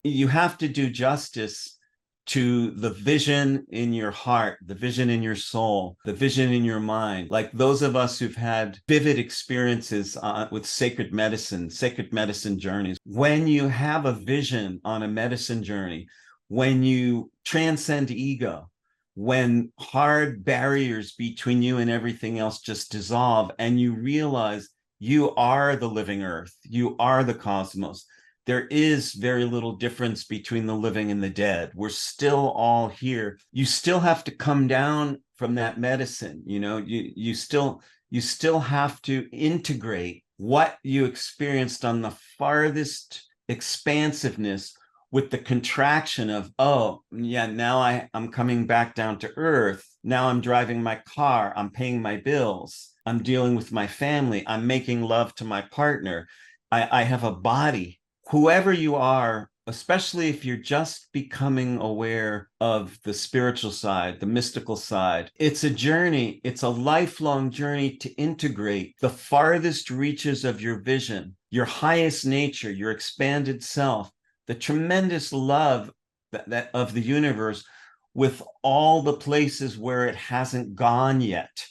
you have to do justice to the vision in your heart, the vision in your soul, the vision in your mind. Like those of us who've had vivid experiences with sacred medicine journeys. When you have a vision on a medicine journey, when you transcend ego, when hard barriers between you and everything else just dissolve, and you realize you are the living earth, you are the cosmos, there is very little difference between the living and the dead. We're still all here. You still have to come down from that medicine. You still have to integrate what you experienced on the farthest expansiveness with the contraction of, oh yeah, now I'm coming back down to earth. Now I'm driving my car, I'm paying my bills, I'm dealing with my family, I'm making love to my partner, I have a body. Whoever you are, especially if you're just becoming aware of the spiritual side, the mystical side, it's a journey. It's a lifelong journey to integrate the farthest reaches of your vision, your highest nature, your expanded self, the tremendous love that of the universe with all the places where it hasn't gone yet.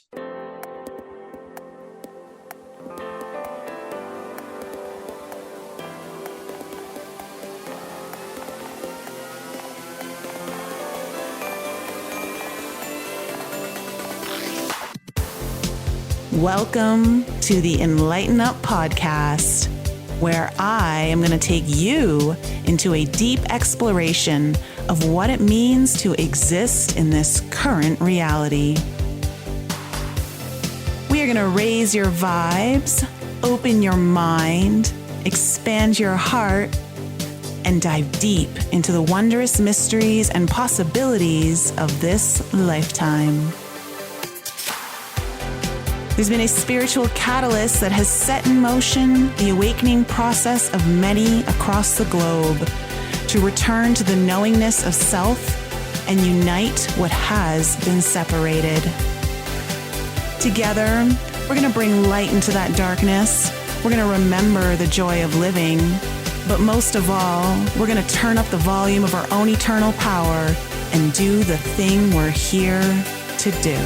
Welcome to the Enlighten Up podcast, where I am going to take you into a deep exploration of what it means to exist in this current reality. We are going to raise your vibes, open your mind, expand your heart, and dive deep into the wondrous mysteries and possibilities of this lifetime. There's been a spiritual catalyst that has set in motion the awakening process of many across the globe to return to the knowingness of self and unite what has been separated. Together, we're going to bring light into that darkness. We're going to remember the joy of living. But most of all, we're going to turn up the volume of our own eternal power and do the thing we're here to do.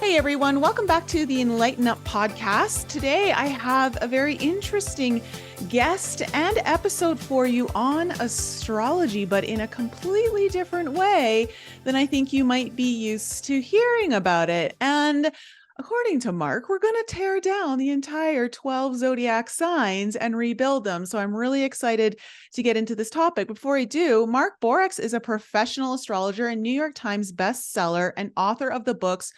Hey everyone, welcome back to the Enlighten Up podcast. Today I have a very interesting guest and episode for you on astrology, but in a completely different way than I think you might be used to hearing about it. And according to Mark, we're going to tear down the entire 12 zodiac signs and rebuild them. So I'm really excited to get into this topic. Before I do, Mark Borax is a professional astrologer and New York Times bestseller and author of the books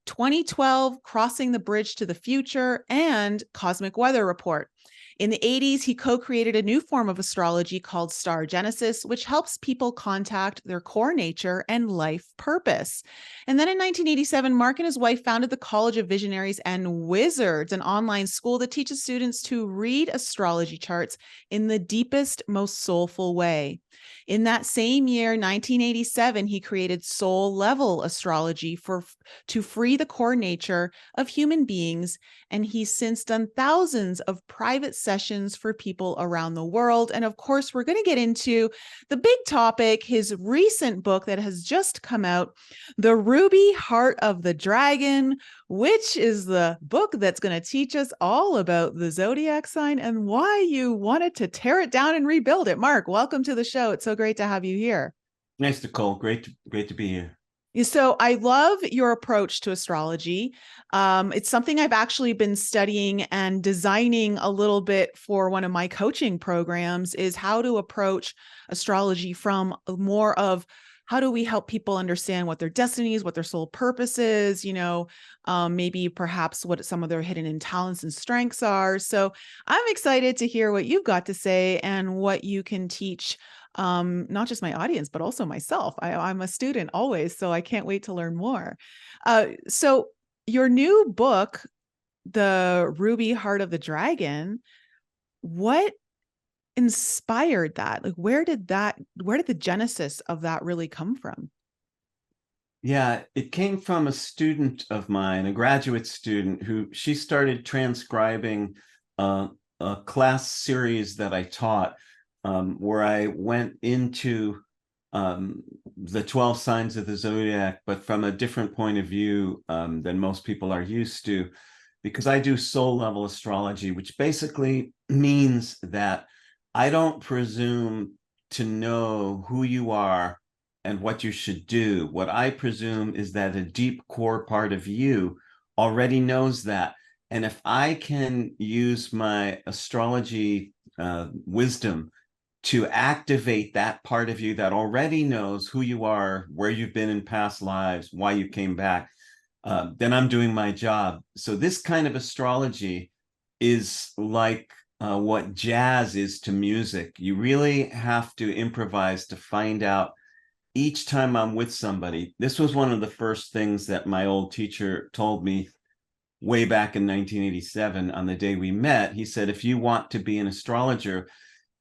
2012, Crossing the Bridge to the Future, and Cosmic Weather Report. In the 80s, he co-created a new form of astrology called Star Genesis, which helps people contact their core nature and life purpose. And then in 1987, Mark and his wife founded the College of Visionaries and Wizards, an online school that teaches students to read astrology charts in the deepest, most soulful way. In that same year, 1987, he created soul level astrology to free the core nature of human beings. And he's since done thousands of private sessions for people around the world. And of course, we're going to get into the big topic, his recent book that has just come out, The Ruby Heart of the Dragon, which is the book that's going to teach us all about the zodiac sign and why you wanted to tear it down and rebuild it. Mark, welcome to the show. It's so great to have you here. Nice, Nicole. Great to be here. So I love your approach to astrology. It's something I've actually been studying and designing a little bit for one of my coaching programs, is how to approach astrology from more of how do we help people understand what their destiny is, what their soul purpose is, maybe perhaps what some of their hidden talents and strengths are. So I'm excited to hear what you've got to say and what you can teach not just my audience, but also myself. I'm a student always, so I can't wait to learn more. So your new book, The Ruby Heart of the Dragon, what inspired that? Like, where did the genesis of that really come from? Yeah, it came from a student of mine, a graduate student, who she started transcribing uh, a class series that I taught, where I went into the 12 signs of the zodiac, but from a different point of view than most people are used to, because I do soul level astrology, which basically means that I don't presume to know who you are and what you should do. What I presume is that a deep core part of you already knows that. And if I can use my astrology wisdom to activate that part of you that already knows who you are, where you've been in past lives, why you came back, then I'm doing my job. So this kind of astrology is like what jazz is to music. You really have to improvise to find out each time I'm with somebody. This was one of the first things that my old teacher told me way back in 1987 on the day we met. He said, if you want to be an astrologer,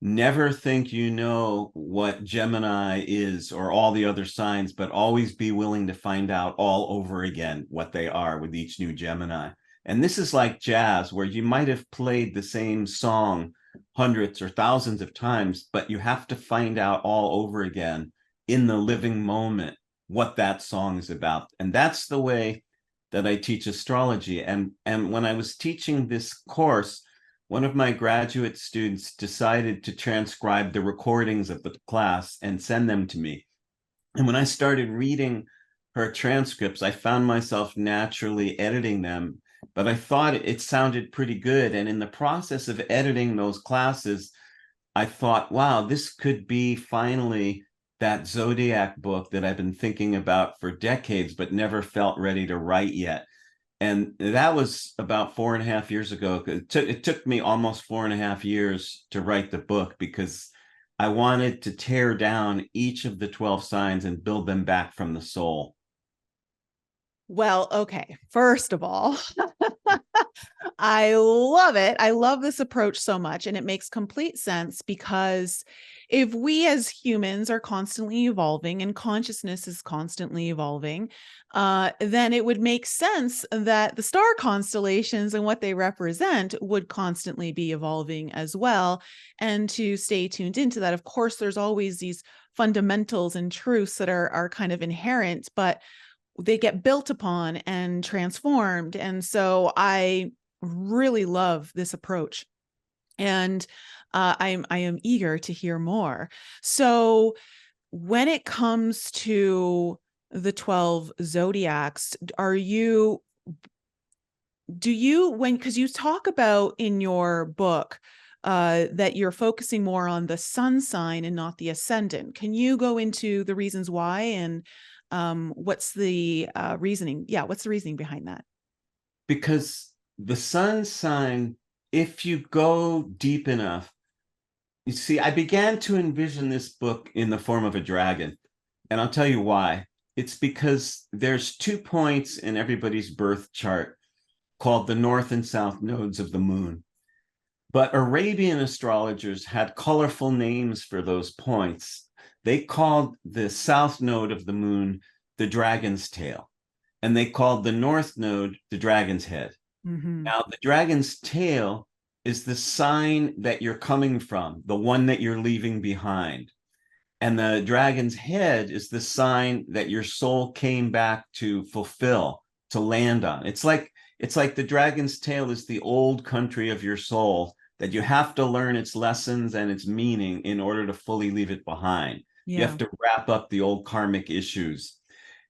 never think you know what Gemini is or all the other signs, but always be willing to find out all over again what they are with each new Gemini. And this is like jazz, where you might have played the same song hundreds or thousands of times, but you have to find out all over again in the living moment what that song is about. And that's the way that I teach astrology. And when I was teaching this course, one of my graduate students decided to transcribe the recordings of the class and send them to me. And when I started reading her transcripts, I found myself naturally editing them, but I thought it sounded pretty good. And in the process of editing those classes, I thought, wow, this could be finally that zodiac book that I've been thinking about for decades, but never felt ready to write yet. And that was about 4.5 years ago. It took me almost 4.5 years to write the book, because I wanted to tear down each of the 12 signs and build them back from the soul. Well, okay. First of all, I love it. I love this approach so much. And it makes complete sense, because if we as humans are constantly evolving and consciousness is constantly evolving, then it would make sense that the star constellations and what they represent would constantly be evolving as well. And to stay tuned into that, of course, there's always these fundamentals and truths that are kind of inherent, but they get built upon and transformed. And so I really love this approach. And I am eager to hear more. So when it comes to the 12 zodiacs, because you talk about in your book that you're focusing more on the sun sign and not the ascendant. Can you go into the reasons why, and what's the reasoning? Yeah, what's the reasoning behind that? Because the sun sign, if you go deep enough, you see, I began to envision this book in the form of a dragon. And I'll tell you why. It's because there's 2 points in everybody's birth chart called the north and south nodes of the moon. But Arabian astrologers had colorful names for those points. They called the south node of the moon the dragon's tail, and they called the north node the dragon's head. Mm-hmm. Now, the dragon's tail is the sign that you're coming from, the one that you're leaving behind. And the dragon's head is the sign that your soul came back to fulfill, to land on. It's like the dragon's tail is the old country of your soul that you have to learn its lessons and its meaning in order to fully leave it behind. Yeah. You have to wrap up the old karmic issues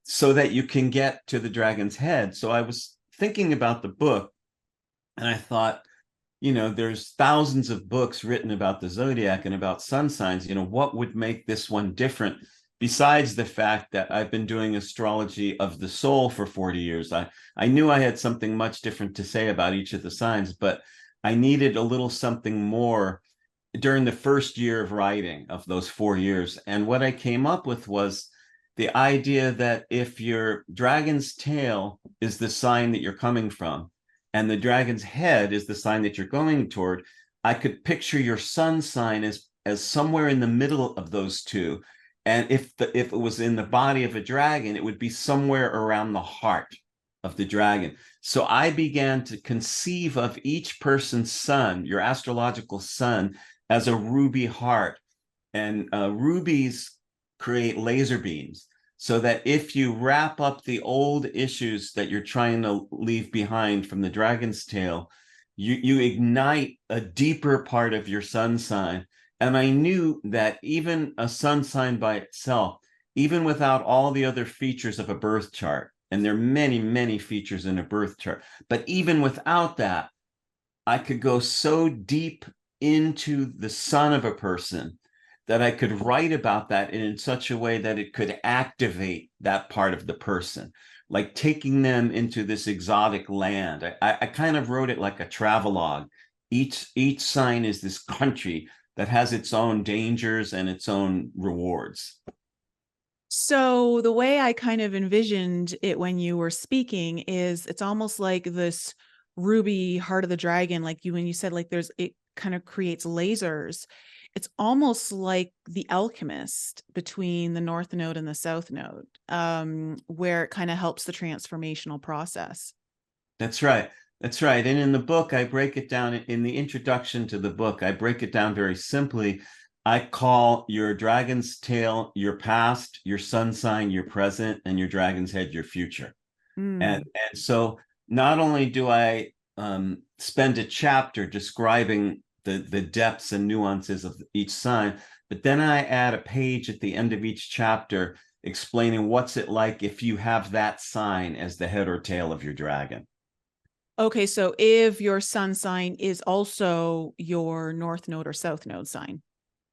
so that you can get to the dragon's head. So I was thinking about the book, and I thought, there's thousands of books written about the zodiac and about sun signs. What would make this one different, besides the fact that I've been doing astrology of the soul for 40 years? I knew I had something much different to say about each of the signs, but I needed a little something more during the first year of writing of those 4 years. And what I came up with was the idea that if your dragon's tail is the sign that you're coming from, and the dragon's head is the sign that you're going toward, I could picture your sun sign as somewhere in the middle of those two. And if it was in the body of a dragon, it would be somewhere around the heart of the dragon. So I began to conceive of each person's sun, your astrological sun, as a ruby heart. And rubies create laser beams, so that if you wrap up the old issues that you're trying to leave behind from the dragon's tail, you ignite a deeper part of your sun sign. And I knew that even a sun sign by itself, even without all the other features of a birth chart, and there are many, many features in a birth chart, but even without that, I could go so deep into the sun of a person that I could write about that in such a way that it could activate that part of the person, like taking them into this exotic land. I kind of wrote it like a travelogue. Each sign is this country that has its own dangers and its own rewards. So the way I kind of envisioned it when you were speaking is it's almost like this ruby heart of the dragon, like when you said, like it kind of creates lasers. It's almost like the alchemist between the North Node and the South Node, where it kind of helps the transformational process. That's right. That's right. And in the book, I break it down in the introduction to the book. I break it down very simply. I call your dragon's tail your past, your sun sign your present, and your dragon's head your future. And so not only do I spend a chapter describing the depths and nuances of each sign, but then I add a page at the end of each chapter explaining what's it like if you have that sign as the head or tail of your dragon. Okay, so if your sun sign is also your North Node or South Node sign.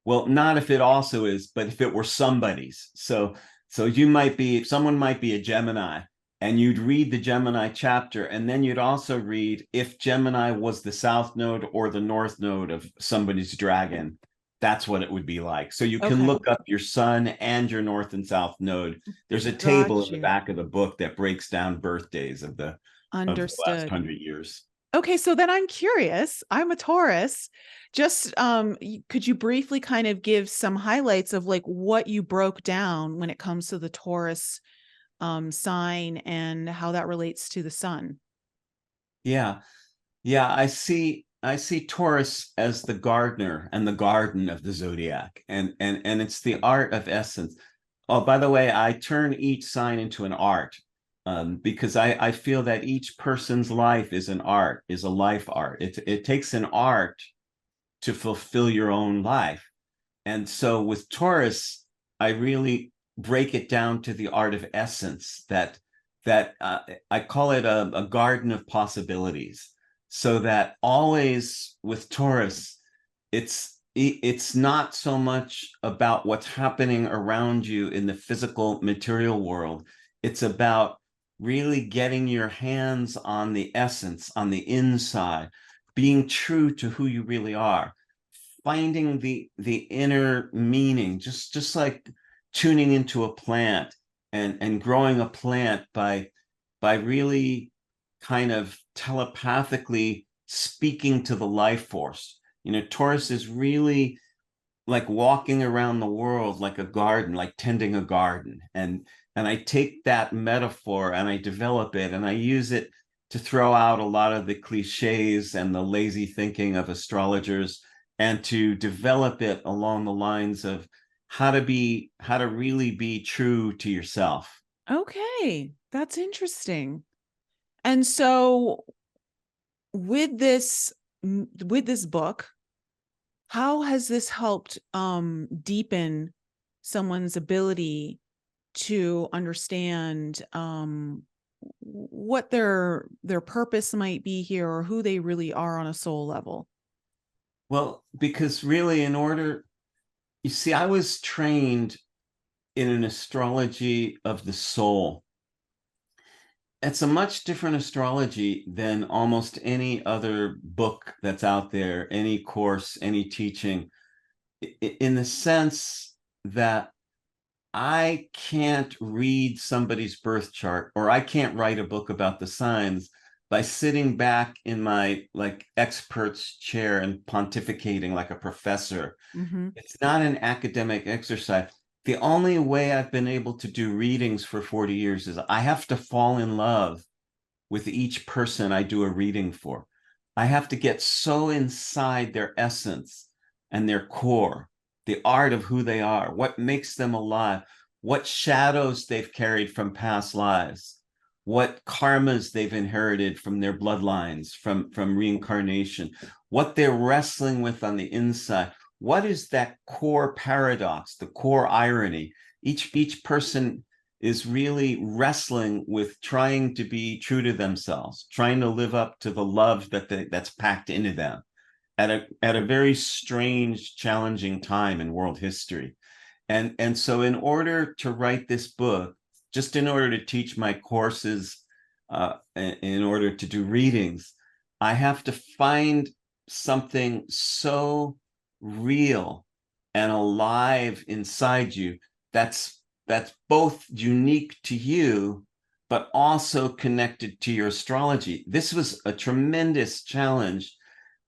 Well, not if it also is, but if it were somebody's. So you might be, someone might be a Gemini, and you'd read the Gemini chapter, and then you'd also read if Gemini was the South Node or the North Node of somebody's dragon, that's what it would be like. So you can look up your Sun and your North and South Node. There's a table in the back of the book that breaks down birthdays of the last 100 years. Okay, so then I'm curious. I'm a Taurus. Just could you briefly kind of give some highlights of like what you broke down when it comes to the Taurus sign and how that relates to the sun? Yeah. I see Taurus as the gardener and the garden of the zodiac, and it's the art of essence. Oh, by the way, I turn each sign into an art, because I feel that each person's life is an art, is a life art. It takes an art to fulfill your own life. And so with Taurus, I really break it down to the art of essence, that I call it a garden of possibilities. So that always with Taurus, it's not so much about what's happening around you in the physical material world. It's about really getting your hands on the essence, on the inside, being true to who you really are, finding the inner meaning, just like tuning into a plant and growing a plant by really kind of telepathically speaking to the life force. Taurus is really like walking around the world like a garden, like tending a garden. And I take that metaphor and I develop it and I use it to throw out a lot of the cliches and the lazy thinking of astrologers, and to develop it along the lines of how to really be true to yourself. Okay, that's interesting. And so with this book, how has this helped deepen someone's ability to understand what their purpose might be here, or who they really are on a soul level? Well, because really, you see, I was trained in an astrology of the soul. It's a much different astrology than almost any other book that's out there, any course, any teaching, in the sense that I can't read somebody's birth chart, or I can't write a book about the signs by sitting back in my like expert's chair and pontificating like a professor. Mm-hmm. It's not an academic exercise. the only way I've been able to do readings for 40 years is I have to fall in love with each person I do a reading for. I have to get so inside their essence and their core, the art of who they are, what makes them alive, what shadows they've carried from past lives, what karmas they've inherited from their bloodlines, from reincarnation, what they're wrestling with on the inside. What is that core paradox, the core irony? Each person is really wrestling with trying to be true to themselves, trying to live up to the love that's packed into them at a very strange, challenging time in world history. And so in order to write this book, just in order to teach my courses, in order to do readings, I have to find something so real and alive inside you that's both unique to you, but also connected to your astrology. This was a tremendous challenge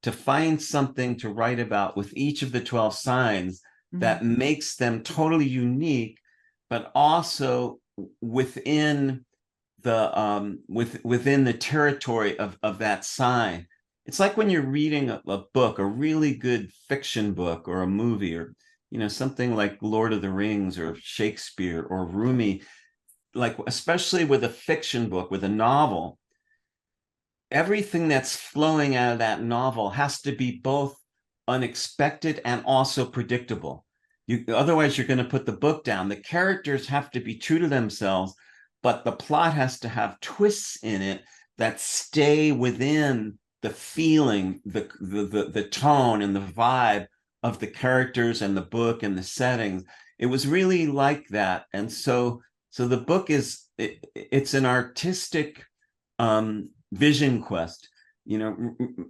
to find something to write about with each of the 12 signs that makes them totally unique, but also within within the territory of that sign. It's like when you're reading a book, a really good fiction book or a movie, or something like Lord of the Rings or Shakespeare or Rumi, like especially with a fiction book, with a novel, everything that's flowing out of that novel has to be both unexpected and also predictable. Otherwise, you're going to put the book down. The characters have to be true to themselves, but the plot has to have twists in it that stay within the feeling, the tone and the vibe of the characters and the book and the settings. It was really like that. And so the book it's an artistic vision quest.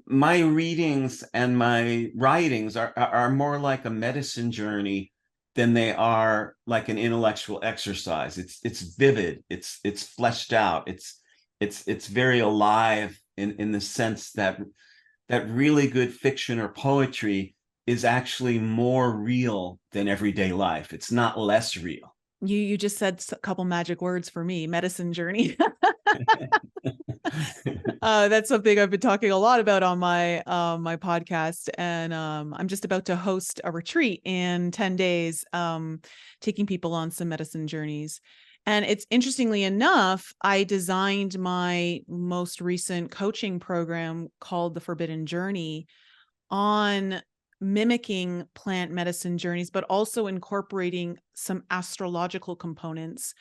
My readings and my writings are more like a medicine journey than they are like an intellectual exercise. It's vivid, it's fleshed out, it's very alive in the sense that really good fiction or poetry is actually more real than everyday life. It's not less real. You just said a couple magic words for me: medicine journey. That's something I've been talking a lot about on my my podcast, and I'm just about to host a retreat in 10 days, taking people on some medicine journeys. And it's, interestingly enough, I designed my most recent coaching program called the Forbidden Journey on mimicking plant medicine journeys, but also incorporating some astrological components,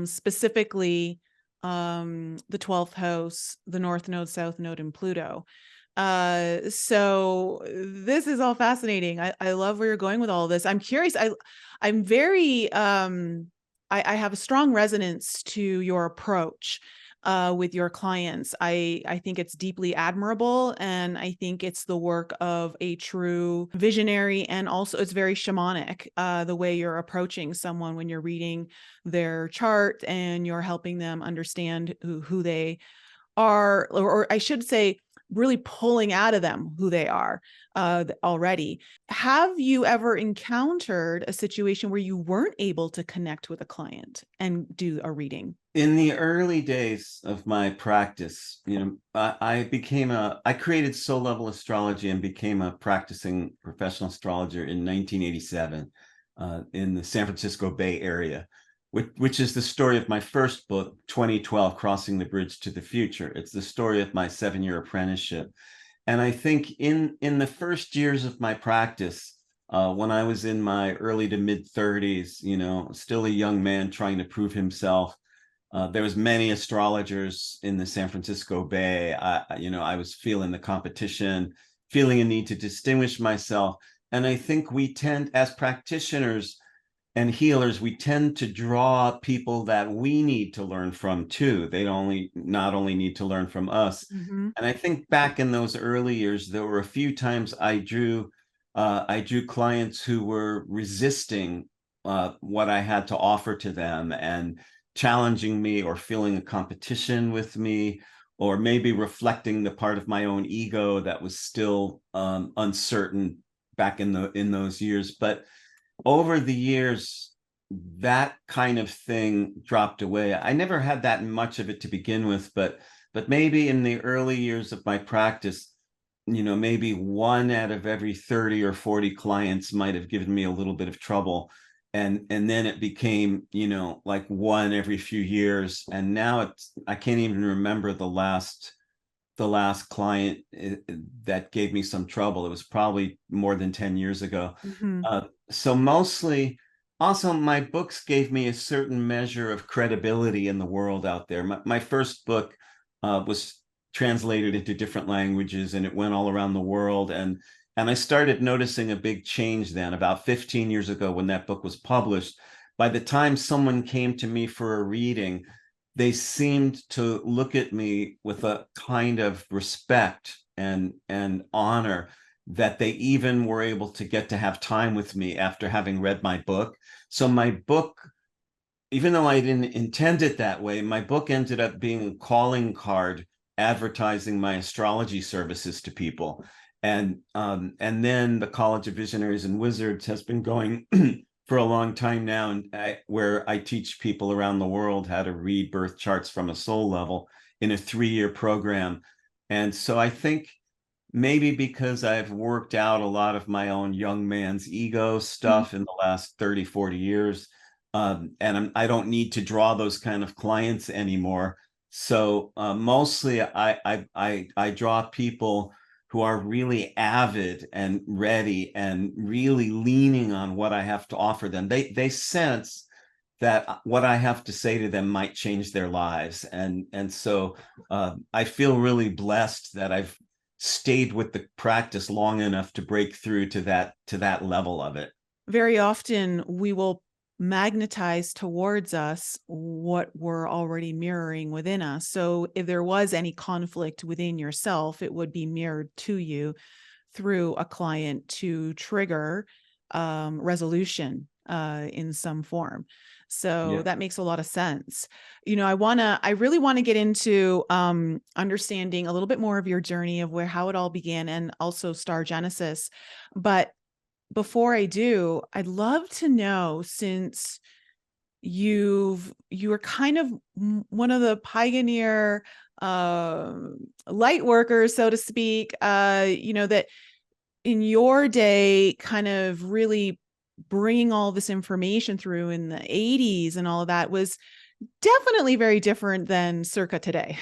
specifically the 12th house, the North Node, South Node, and Pluto. So this is all fascinating. I love where you're going with all of this. I'm curious. I'm very, I have a strong resonance to your approach with your clients. I think it's deeply admirable, and I think it's the work of a true visionary, and also it's very shamanic, the way you're approaching someone when you're reading their chart and you're helping them understand who they are, or I should say, really pulling out of them who they are already. Have you ever encountered a situation where you weren't able to connect with a client and do a reading? In the early days of my practice, I created Soul Level Astrology and became a practicing professional astrologer in 1987 in the San Francisco Bay Area, which is the story of my first book, 2012, Crossing the Bridge to the Future. It's the story of my 7-year apprenticeship. And I think in the first years of my practice, when I was in my early to mid 30s, still a young man trying to prove himself, there was many astrologers in the San Francisco Bay. I was feeling the competition, feeling a need to distinguish myself. And I think we tend, as practitioners and healers, we tend to draw people that we need to learn from too. They not only need to learn from us. Mm-hmm. And I think back in those early years, there were a few times I drew clients who were resisting what I had to offer to them, and challenging me, or feeling a competition with me, or maybe reflecting the part of my own ego that was still uncertain back in those years. But over the years, that kind of thing dropped away. I never had that much of it to begin with, but maybe in the early years of my practice, maybe one out of every 30 or 40 clients might have given me a little bit of trouble. And then it became, like one every few years. And now I can't even remember the last client that gave me some trouble. It was probably more than 10 years ago. Mhm. So mostly, also my books gave me a certain measure of credibility in the world out there. My first book was translated into different languages, and it went all around the world. And I started noticing a big change then, about 15 years ago, when that book was published. By the time someone came to me for a reading, they seemed to look at me with a kind of respect and honor, that they even were able to get to have time with me after having read my book. So my book, even though I didn't intend it that way, my book ended up being a calling card advertising my astrology services to people. And then the College of Visionaries and Wizards has been going for a long time now, and where I teach people around the world how to read birth charts from a soul level in a 3-year program. And so I think maybe because I've worked out a lot of my own young man's ego Mhm. stuff in the last 30, 40 years, and I don't need to draw those kind of clients anymore. So mostly I draw people who are really avid and ready and really leaning on what I have to offer them. They sense that what I have to say to them might change their lives, and so I feel really blessed that I've stayed with the practice long enough to break through to that level of it. Very often we will magnetize towards us what we're already mirroring within us. So if there was any conflict within yourself, it would be mirrored to you through a client to trigger resolution in some form. So Yeah. that makes a lot of sense. I really want to get into understanding a little bit more of your journey of how it all began, and also Star Genesis. But before I do, I'd love to know, since you were kind of one of the pioneer uh, light workers, so to speak, that in your day, kind of really bringing all this information through in the 80s and all of that was definitely very different than circa today.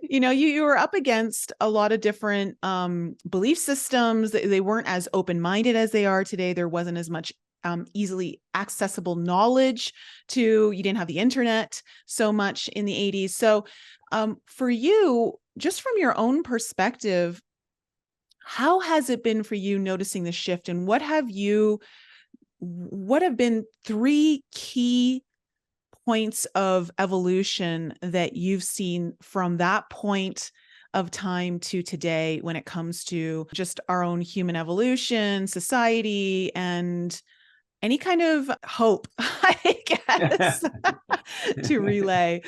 You were up against a lot of different belief systems. They weren't as open-minded as they are today. There wasn't as much easily accessible knowledge you didn't have the internet so much in the 80s. So for you, just from your own perspective, how has it been for you noticing the shift, and what have been 3 key points of evolution that you've seen from that point of time to today when it comes to just our own human evolution, society, and any kind of hope, I guess, to relay?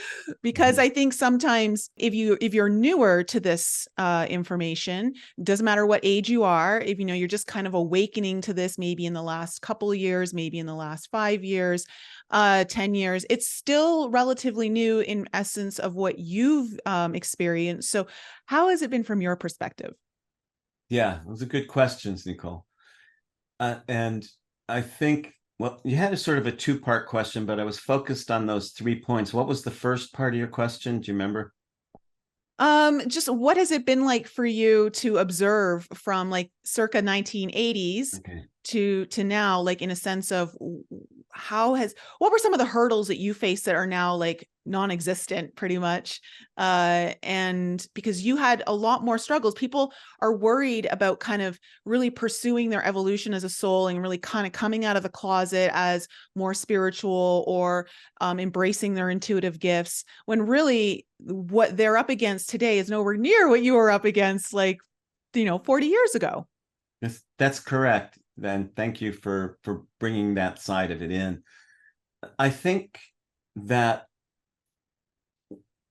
Because I think sometimes if you're newer to this information, doesn't matter what age you are, if you're just kind of awakening to this, maybe in the last couple of years, maybe in the last 5 years, 10 years, it's still relatively new in essence of what you've experienced. So how has it been from your perspective? Yeah, those are good questions, Nicole. And I think, well, you had a sort of a two-part question, but I was focused on those 3 points. What was the first part of your question? Do you remember? Just what has it been like for you to observe from like circa 1980s Okay. to now, like in a sense of what were some of the hurdles that you faced that are now like non-existent pretty much? And because you had a lot more struggles, people are worried about kind of really pursuing their evolution as a soul and really kind of coming out of the closet as more spiritual, or embracing their intuitive gifts, when really what they're up against today is nowhere near what you were up against, like, 40 years ago. That's correct. Then thank you for bringing that side of it in. I think that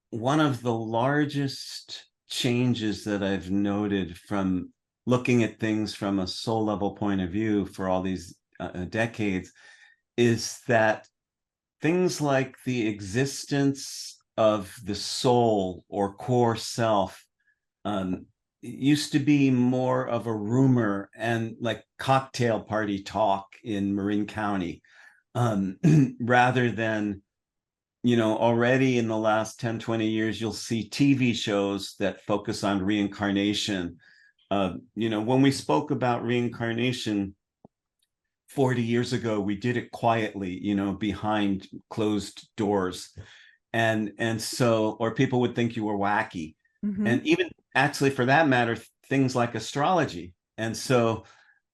one of the largest changes that I've noted from looking at things from a soul level point of view for all these decades is that things like the existence of the soul or core self used to be more of a rumor and like cocktail party talk in Marin County, rather than, already in the last 10, 20 years, you'll see TV shows that focus on reincarnation. When we spoke about reincarnation 40 years ago, we did it quietly, behind closed doors. And so, or people would think you were wacky. Mm-hmm. And even actually, for that matter, things like astrology. And so,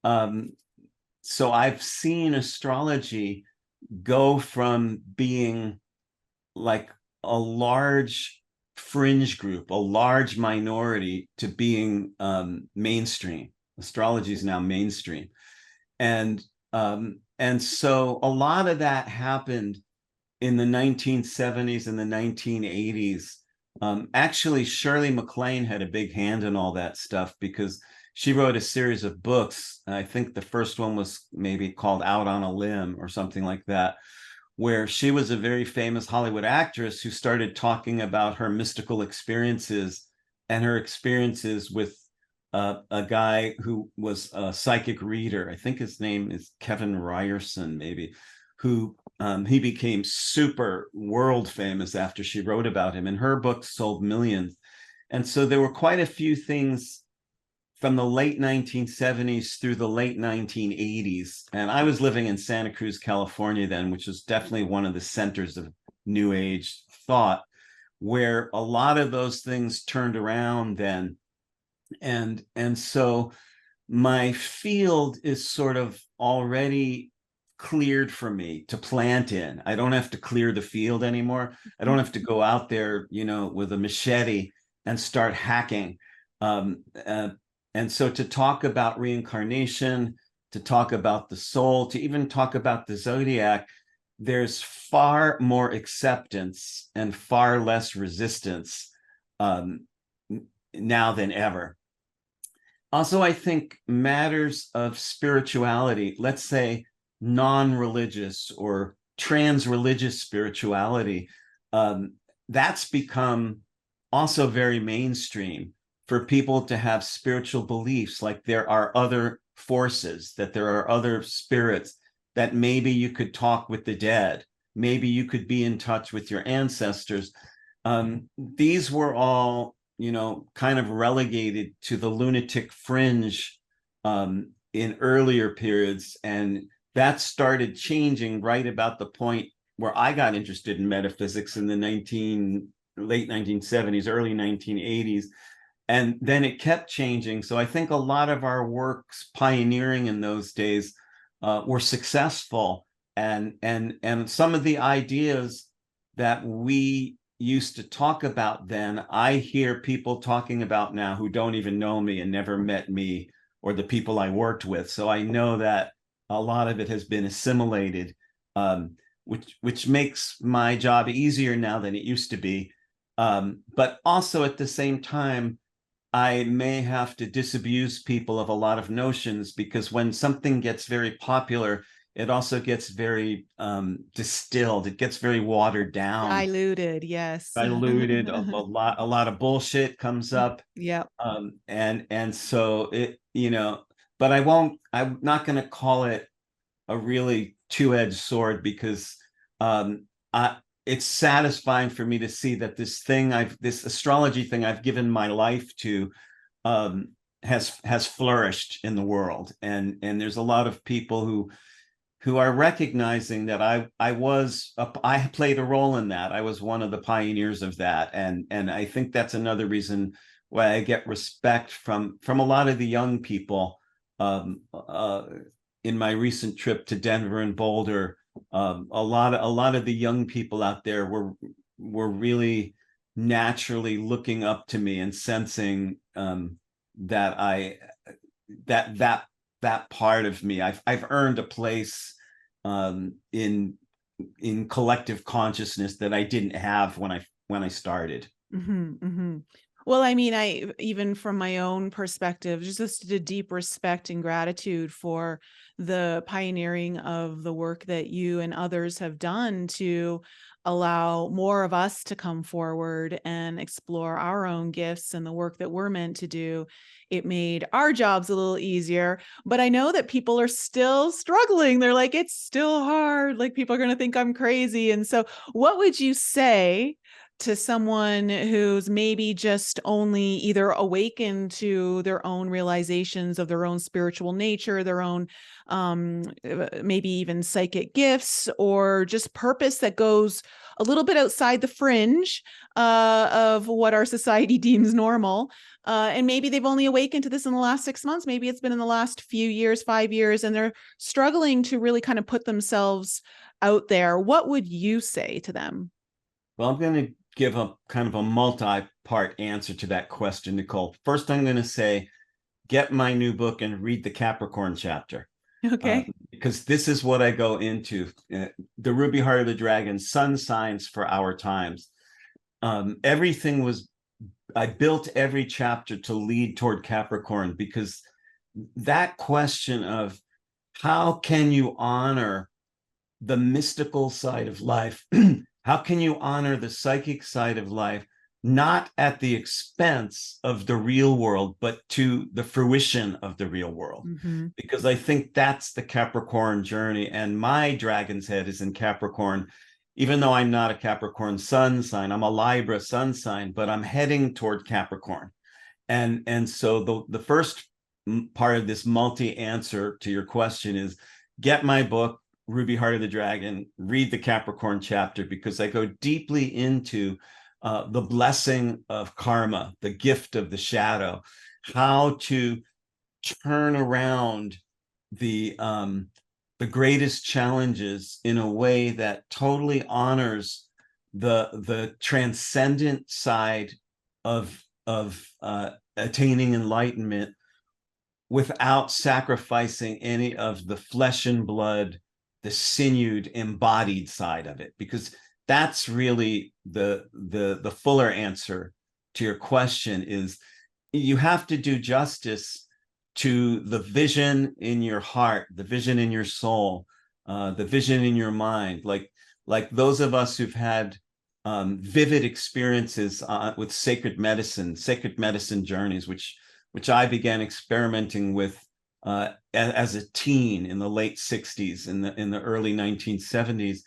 so I've seen astrology go from being like a large fringe group, a large minority, to being mainstream. Astrology is now mainstream. And so a lot of that happened in the 1970s and the 1980s. Actually, Shirley MacLaine had a big hand in all that stuff because she wrote a series of books. I think the first one was maybe called Out on a Limb or something like that, where she was a very famous Hollywood actress who started talking about her mystical experiences and her experiences with a guy who was a psychic reader. I think his name is Kevin Ryerson, maybe, who he became super world famous after she wrote about him, and her books sold millions. And so there were quite a few things from the late 1970s through the late 1980s. And I was living in Santa Cruz, California then, which was definitely one of the centers of New Age thought, where a lot of those things turned around then. And so my field is sort of already cleared for me to plant in. I don't have to clear the field anymore. I don't have to go out there, with a machete and start hacking. And so to talk about reincarnation, to talk about the soul, to even talk about the zodiac, there's far more acceptance and far less resistance now than ever. Also, I think matters of spirituality, let's say non-religious or trans-religious spirituality, that's become also very mainstream for people to have spiritual beliefs, like there are other forces, that there are other spirits, that maybe you could talk with the dead, maybe you could be in touch with your ancestors. These were all, kind of relegated to the lunatic fringe in earlier periods. And that started changing right about the point where I got interested in metaphysics in the late 1970s, early 1980s. And then it kept changing. So I think a lot of our works pioneering in those days were successful. And some of the ideas that we used to talk about then, I hear people talking about now who don't even know me and never met me or the people I worked with. So I know that a lot of it has been assimilated, which makes my job easier now than it used to be. But also at the same time, I may have to disabuse people of a lot of notions, because when something gets very popular, it also gets very distilled. It gets very watered down. Diluted, yes. Diluted. a lot of bullshit comes up. Yeah. And so it, but I'm not going to call it a really two-edged sword, because it's satisfying for me to see that this astrology thing I've given my life to has flourished in the world. And there's a lot of people who are recognizing that I played a role in that. I was one of the pioneers of that. And I think that's another reason why I get respect from a lot of the young people. In my recent trip to Denver and Boulder, a lot of the young people out there were really naturally looking up to me and sensing that part of me, I've earned a place in collective consciousness that I didn't have when I started. Mm-hmm, mm-hmm. Well, I mean, I even from my own perspective, just a deep respect and gratitude for the pioneering of the work that you and others have done to allow more of us to come forward and explore our own gifts and the work that we're meant to do. It made our jobs a little easier, but I know that people are still struggling. They're like, it's still hard. Like, people are going to think I'm crazy. And so, what would you say to someone who's maybe just only either awakened to their own realizations of their own spiritual nature, their own maybe even psychic gifts, or just purpose that goes a little bit outside the fringe of what our society deems normal. And maybe they've only awakened to this in the last 6 months. Maybe it's been in the last few years, 5 years, and they're struggling to really kind of put themselves out there. What would you say to them? Well, I'm going to give a kind of a multi-part answer to that question, Nicole. First, I'm going to say, get my new book and read the Capricorn chapter. Okay. Because this is what I go into. The Ruby Heart of the Dragon, sun signs for our times. Everything was, I built every chapter to lead toward Capricorn, because that question of how can you honor the mystical side of life? How can you honor the psychic side of life, not at the expense of the real world, but to the fruition of the real world? Mm-hmm. Because I think that's the Capricorn journey. And my dragon's head is in Capricorn, even though I'm not a Capricorn sun sign. I'm a Libra sun sign, but I'm heading toward Capricorn. And so the first part of this multi-answer to your question is, get my book, Ruby Heart of the Dragon, read the Capricorn chapter, because I go deeply into the blessing of karma, the gift of the shadow, how to turn around the greatest challenges in a way that totally honors the transcendent side of attaining enlightenment without sacrificing any of the flesh and blood, the sinewed, embodied side of it, because that's really the fuller answer to your question. Is you have to do justice to the vision in your heart, the vision in your soul, the vision in your mind. Like those of us who've had vivid experiences with sacred medicine journeys, which I began experimenting with as a teen in the late 60s, in the early 1970s.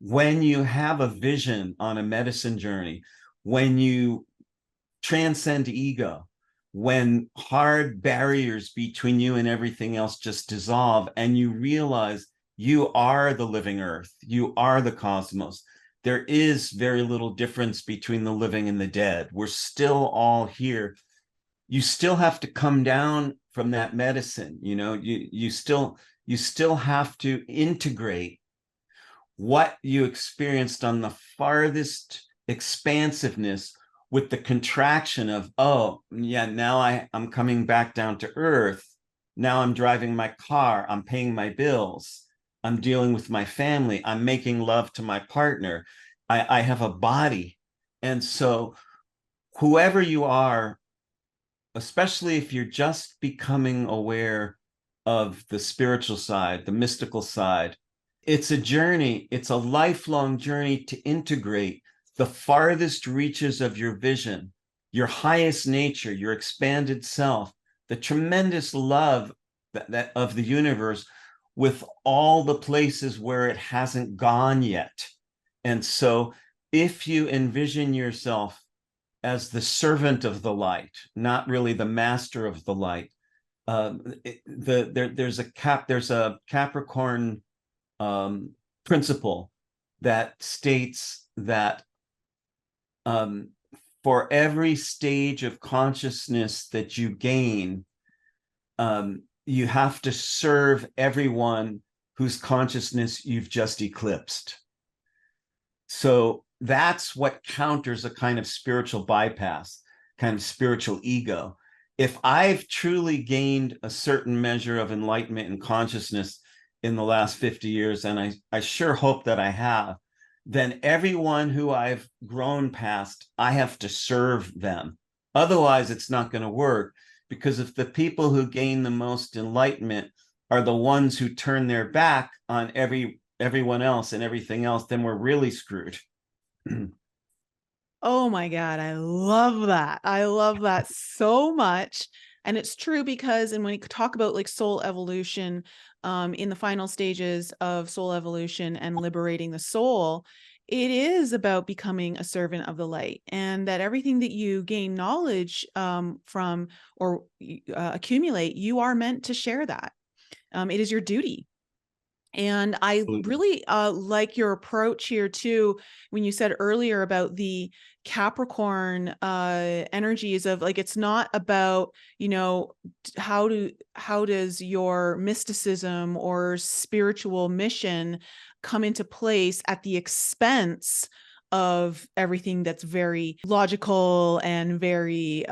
When you have a vision on a medicine journey, when you transcend ego, when hard barriers between you and everything else just dissolve, and you realize you are the living earth, you are the cosmos, there is very little difference between the living and the dead. We're still all here. You still have to come down from that medicine. You still have to integrate what you experienced on the farthest expansiveness with the contraction of, oh yeah, now I'm coming back down to earth. Now I'm driving my car, I'm paying my bills, I'm dealing with my family, I'm making love to my partner, I have a body. And so whoever you are, especially if you're just becoming aware of the spiritual side, the mystical side, it's a journey, it's a lifelong journey to integrate the farthest reaches of your vision, your highest nature, your expanded self, the tremendous love that of the universe, with all the places where it hasn't gone yet. And so if you envision yourself as the servant of the light, not really the master of the light, there's a Capricorn principle that states that for every stage of consciousness that you gain, you have to serve everyone whose consciousness you've just eclipsed. So that's what counters a kind of spiritual bypass, kind of spiritual ego. If I've truly gained a certain measure of enlightenment and consciousness in the last 50 years, and I sure hope that I have, then everyone who I've grown past, I have to serve them. Otherwise, it's not going to work, because if the people who gain the most enlightenment are the ones who turn their back on everyone else and everything else, then we're really screwed. Oh my God, I love that. I love that so much. And it's true because, and when you talk about like soul evolution, in the final stages of soul evolution and liberating the soul, it is about becoming a servant of the light, and that everything that you gain knowledge from or accumulate, you are meant to share that. It is your duty. And I really like your approach here too, when you said earlier about the Capricorn energies of like, it's not about, you know, how does your mysticism or spiritual mission come into place at the expense of everything that's very logical and very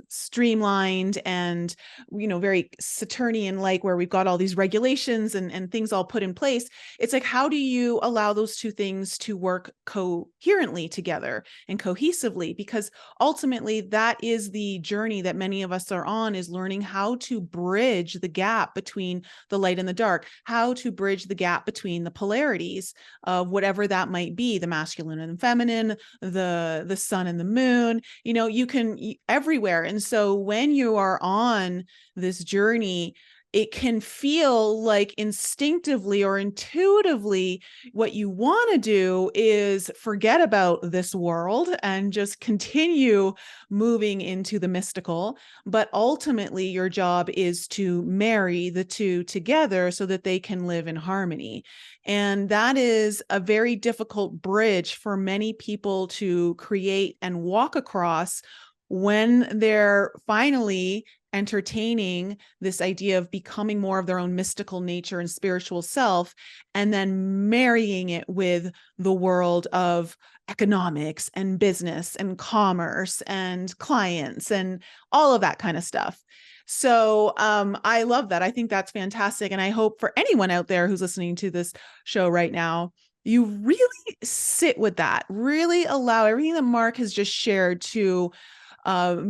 streamlined and, you know, very Saturnian like, where we've got all these regulations and things all put in place. It's like, how do you allow those two things to work coherently together and cohesively? Because ultimately that is the journey that many of us are on, is learning how to bridge the gap between the light and the dark, how to bridge the gap between the polarities of whatever that might be, the masculine and feminine, the sun and the moon, you know, you can everywhere. And so when you are on this journey, it can feel like instinctively or intuitively what you want to do is forget about this world and just continue moving into the mystical. But ultimately, your job is to marry the two together so that they can live in harmony. And that is a very difficult bridge for many people to create and walk across when they're finally entertaining this idea of becoming more of their own mystical nature and spiritual self, and then marrying it with the world of economics and business and commerce and clients and all of that kind of stuff. So I love that. I think that's fantastic. And I hope for anyone out there who's listening to this show right now, you really sit with that, really allow everything that Mark has just shared to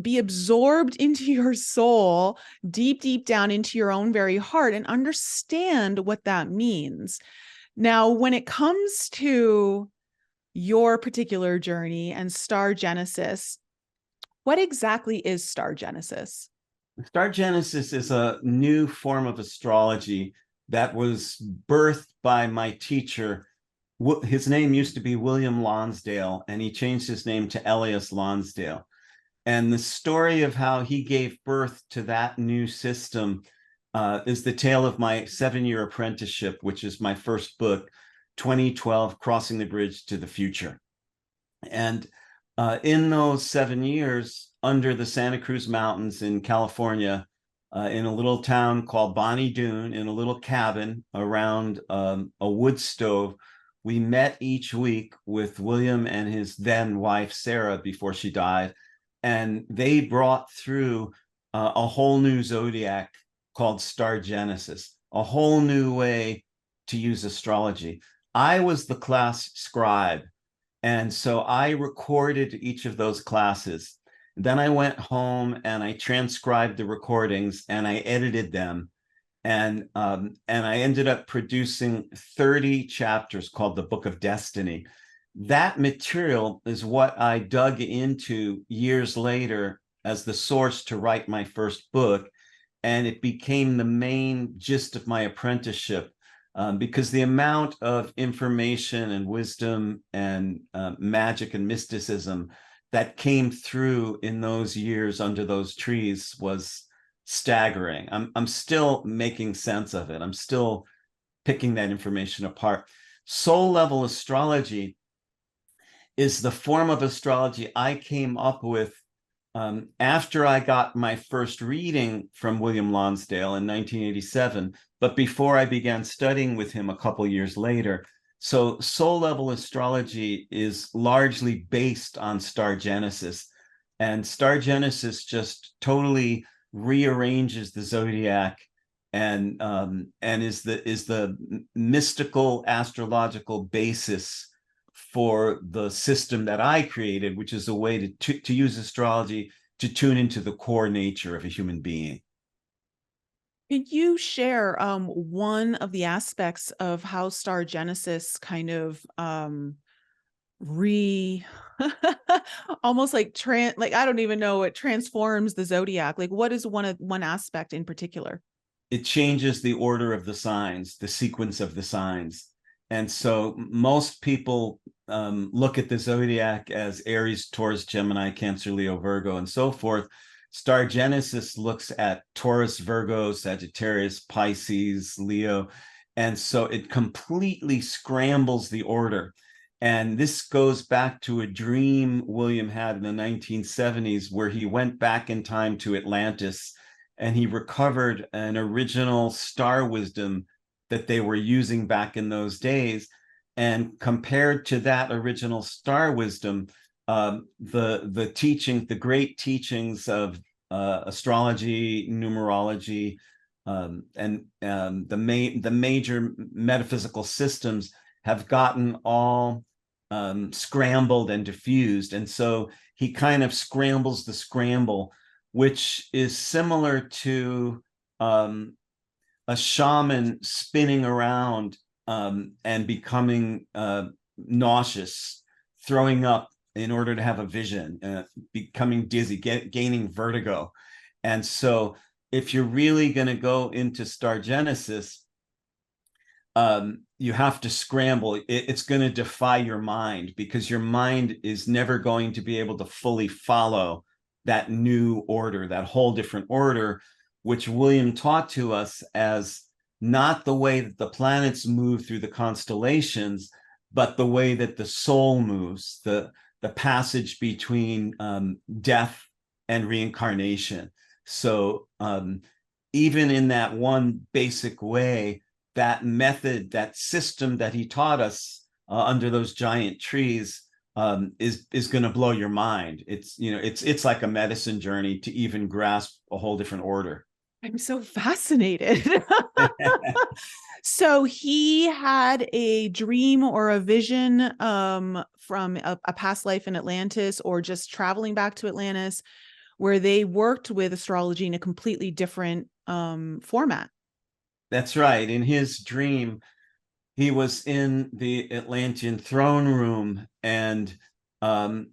be absorbed into your soul, deep, deep down into your own very heart, and understand what that means. Now, when it comes to your particular journey and star genesis, what exactly is star genesis? Star Genesis is a new form of astrology that was birthed by my teacher. His name used to be William Lonsdale, and he changed his name to Elias Lonsdale. And the story of how he gave birth to that new system is the tale of my 7-year apprenticeship, which is my first book, 2012, Crossing the Bridge to the Future. And in those 7 years, under the Santa Cruz Mountains in California, in a little town called Bonnie Doon, in a little cabin around a wood stove, we met each week with William and his then wife, Sarah, before she died. And they brought through a whole new zodiac called Star Genesis, a whole new way to use astrology. I was the class scribe, and so I recorded each of those classes. Then I went home and I transcribed the recordings and I edited them. And I ended up producing 30 chapters called the Book of Destiny. That material is what I dug into years later as the source to write my first book. And it became the main gist of my apprenticeship, because the amount of information and wisdom and magic and mysticism that came through in those years under those trees was staggering. I'm still making sense of it. I'm still picking that information apart. Soul level astrology is the form of astrology I came up with after I got my first reading from William Lonsdale in 1987, but before I began studying with him a couple years later. So soul level astrology is largely based on star genesis, and star genesis just totally rearranges the zodiac and is the mystical astrological basis for the system that I created, which is a way to use astrology to tune into the core nature of a human being. Could you share one of the aspects of how star genesis kind of re almost like like I don't even know, it transforms the zodiac? Like, what is one aspect in particular? It changes the order of the signs, the sequence of the signs. And so most people look at the zodiac as Aries, Taurus, Gemini, Cancer, Leo, Virgo, and so forth. Star Genesis looks at Taurus, Virgo, Sagittarius, Pisces, Leo. And so it completely scrambles the order. And this goes back to a dream William had in the 1970s, where he went back in time to Atlantis and he recovered an original star wisdom that they were using back in those days. And compared to that original star wisdom, the great teachings of astrology, numerology, and the major metaphysical systems have gotten all scrambled and diffused. And so he kind of scrambles the scramble, which is similar to a shaman spinning around and becoming nauseous, throwing up in order to have a vision, becoming dizzy, gaining vertigo. And so if you're really going to go into star genesis, you have to scramble. It's going to defy your mind, because your mind is never going to be able to fully follow that new order, that whole different order, which William taught to us as not the way that the planets move through the constellations, but the way that the soul moves, the passage between death and reincarnation. So even in that one basic way, that method, that system that he taught us under those giant trees is going to blow your mind. It's like a medicine journey to even grasp a whole different order. I'm so fascinated. So he had a dream or a vision from a past life in Atlantis, or just traveling back to Atlantis, where they worked with astrology in a completely different format. That's right. In his dream, he was in the Atlantean throne room, and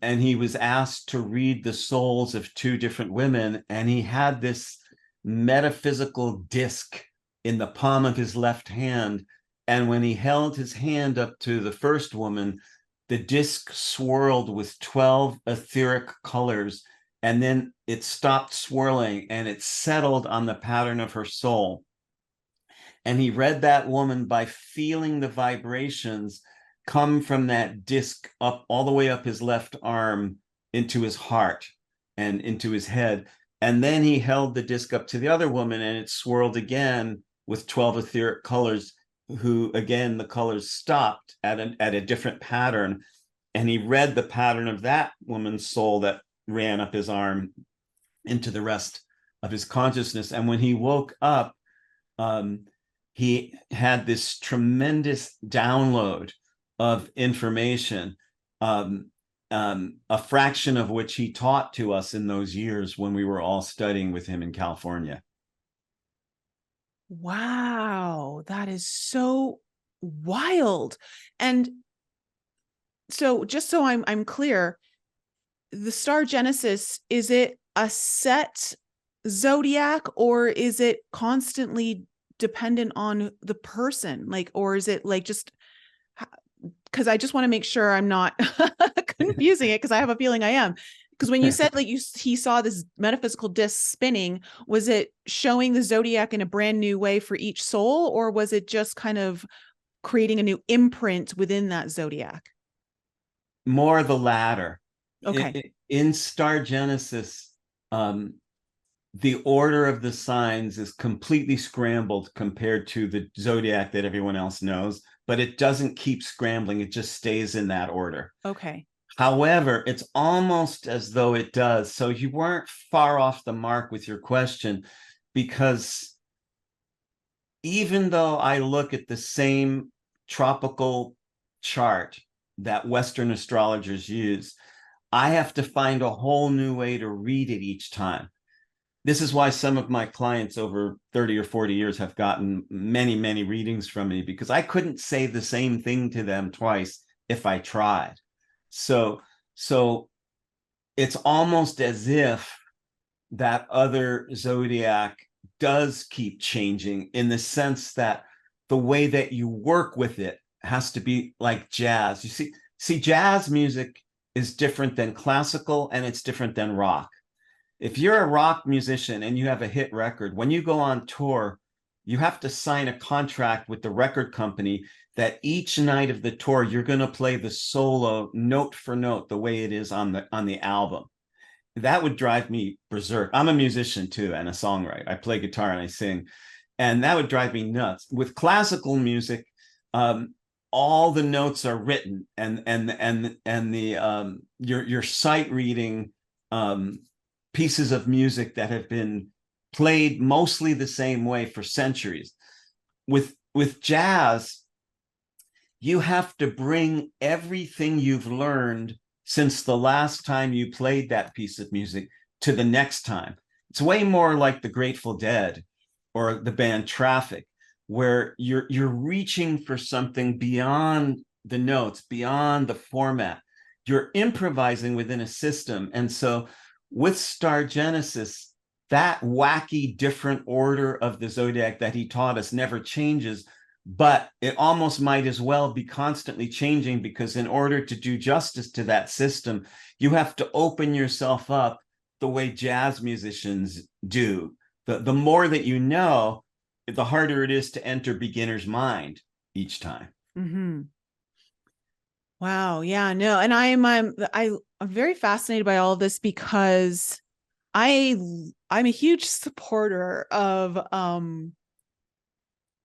he was asked to read the souls of two different women, and he had this metaphysical disc in the palm of his left hand. And when he held his hand up to the first woman, the disc swirled with 12 etheric colors, and then it stopped swirling and it settled on the pattern of her soul. And he read that woman by feeling the vibrations come from that disc up all the way up his left arm into his heart and into his head. And then he held the disc up to the other woman, and it swirled again with 12 etheric colors, who again, the colors stopped at a different pattern. And he read the pattern of that woman's soul that ran up his arm into the rest of his consciousness. And when he woke up, he had this tremendous download of information, a fraction of which he taught to us in those years when we were all studying with him in California. Wow, that is so wild. And so just so I'm clear, the star genesis, is it a set zodiac, or is it constantly dependent on the person? Like, or is it like just, because I just want to make sure I'm not confusing it, because I have a feeling I am. Because when you said like he saw this metaphysical disc spinning, was it showing the zodiac in a brand new way for each soul, or was it just kind of creating a new imprint within that zodiac? More the latter. Okay. In star genesis, the order of the signs is completely scrambled compared to the zodiac that everyone else knows, but it doesn't keep scrambling. It just stays in that order. Okay. However, it's almost as though it does. So you weren't far off the mark with your question, because even though I look at the same tropical chart that Western astrologers use, I have to find a whole new way to read it each time. This is why some of my clients over 30 or 40 years have gotten many, many readings from me, because I couldn't say the same thing to them twice if I tried. So it's almost as if that other zodiac does keep changing, in the sense that the way that you work with it has to be like jazz. You see, jazz music is different than classical, and it's different than rock. If you're a rock musician and you have a hit record, when you go on tour, you have to sign a contract with the record company that each night of the tour, you're going to play the solo note for note the way it is on the album. That would drive me berserk. I'm a musician too, and a songwriter. I play guitar and I sing, and that would drive me nuts. With classical music, all the notes are written, and the your sight reading pieces of music that have been played mostly the same way for centuries. With jazz, you have to bring everything you've learned since the last time you played that piece of music to the next time. It's way more like the Grateful Dead or the band Traffic, where you're reaching for something beyond the notes, beyond the format. You're improvising within a system. And so with Star Genesis, that wacky different order of the zodiac that he taught us never changes, but it almost might as well be constantly changing, because in order to do justice to that system, you have to open yourself up the way jazz musicians do. The more that you know, the harder it is to enter beginner's mind each time. Mm-hmm. Wow. Yeah, no. And I'm very fascinated by all of this, because I'm a huge supporter of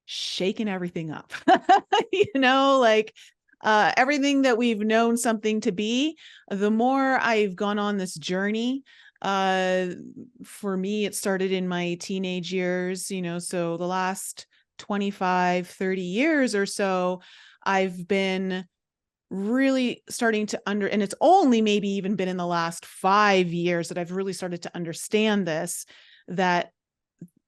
shaking everything up. Like everything that we've known something to be, the more I've gone on this journey. For me, it started in my teenage years, so the last 25, 30 years or so, I've been really starting to and it's only maybe even been in the last 5 years that I've really started to understand this, that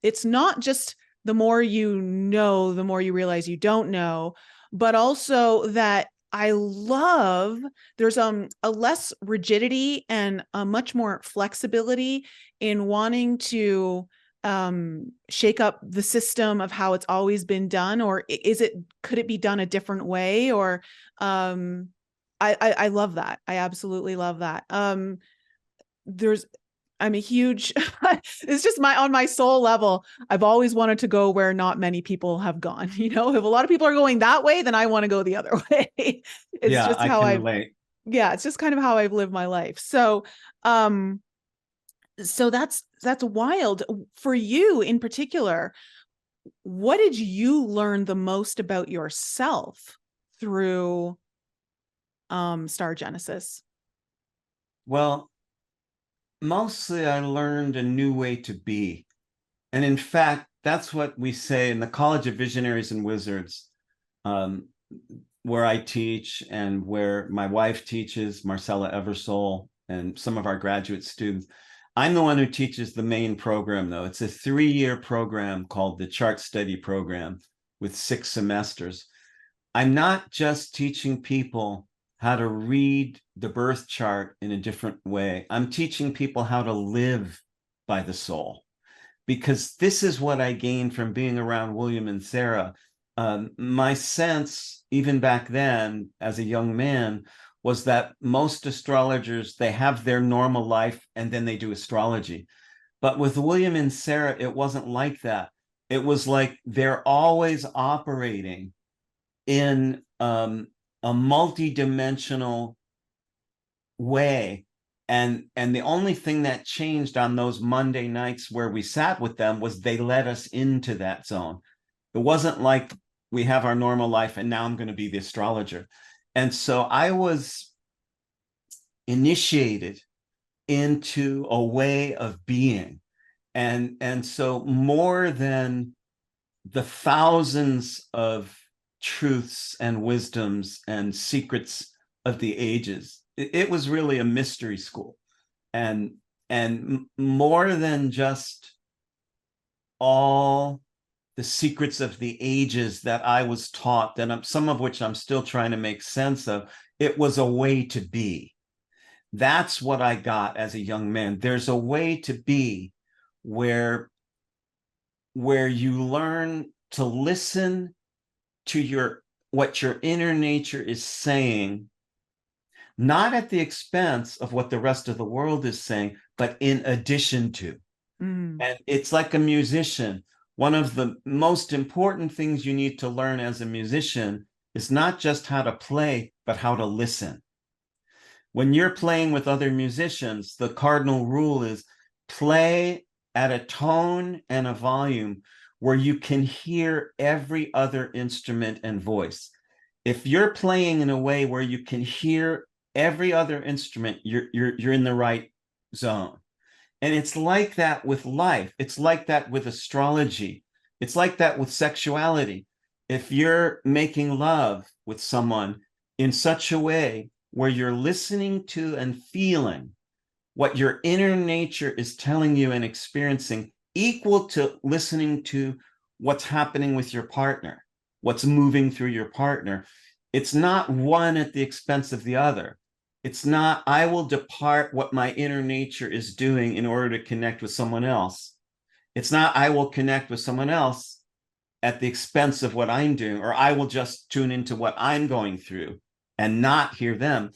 it's not just the more you know, the more you realize you don't know, but also that there's a less rigidity and a much more flexibility in wanting to shake up the system of how it's always been done, or could it be done a different way? Or I love that. I absolutely love that. I'm a huge, it's just on my soul level, I've always wanted to go where not many people have gone. If a lot of people are going that way, then I want to go the other way. Yeah, I can relate. Yeah, it's just kind of how I've lived my life. So, so that's wild. For you in particular, what did you learn the most about yourself through Star Genesis? Well, mostly I learned a new way to be. And in fact, that's what we say in the College of Visionaries and Wizards, where I teach and where my wife teaches, Marcella Eversole, and some of our graduate students. I'm the one who teaches the main program, though. It's a 3-year program called the Chart Study Program with 6 semesters. I'm not just teaching people how to read the birth chart in a different way. I'm teaching people how to live by the soul, because this is what I gained from being around William and Sarah. My sense, even back then as a young man, was that most astrologers, they have their normal life and then they do astrology. But with William and Sarah, it wasn't like that. It was like they're always operating in a multi-dimensional way. And the only thing that changed on those Monday nights where we sat with them was they let us into that zone. It wasn't like we have our normal life and now I'm going to be the astrologer. And so I was initiated into a way of being. And so more than the thousands of truths and wisdoms and secrets of the ages. It was really a mystery school, and more than just all the secrets of the ages that I was taught, and some of which I'm still trying to make sense of. It was a way to be. That's what I got as a young man. There's a way to be where you learn to listen to what your inner nature is saying, not at the expense of what the rest of the world is saying, but in addition to. Mm. And it's like a musician. One of the most important things you need to learn as a musician is not just how to play, but how to listen. When you're playing with other musicians, the cardinal rule is play at a tone and a volume where you can hear every other instrument and voice. If you're playing in a way where you can hear every other instrument, you're in the right zone. And it's like that with life. It's like that with astrology. It's like that with sexuality. If you're making love with someone in such a way where you're listening to and feeling what your inner nature is telling you and experiencing, equal to listening to what's happening with your partner, what's moving through your partner, it's not one at the expense of the other. It's not, I will depart what my inner nature is doing in order to connect with someone else. It's not, I will connect with someone else at the expense of what I'm doing, or I will just tune into what I'm going through and not hear them.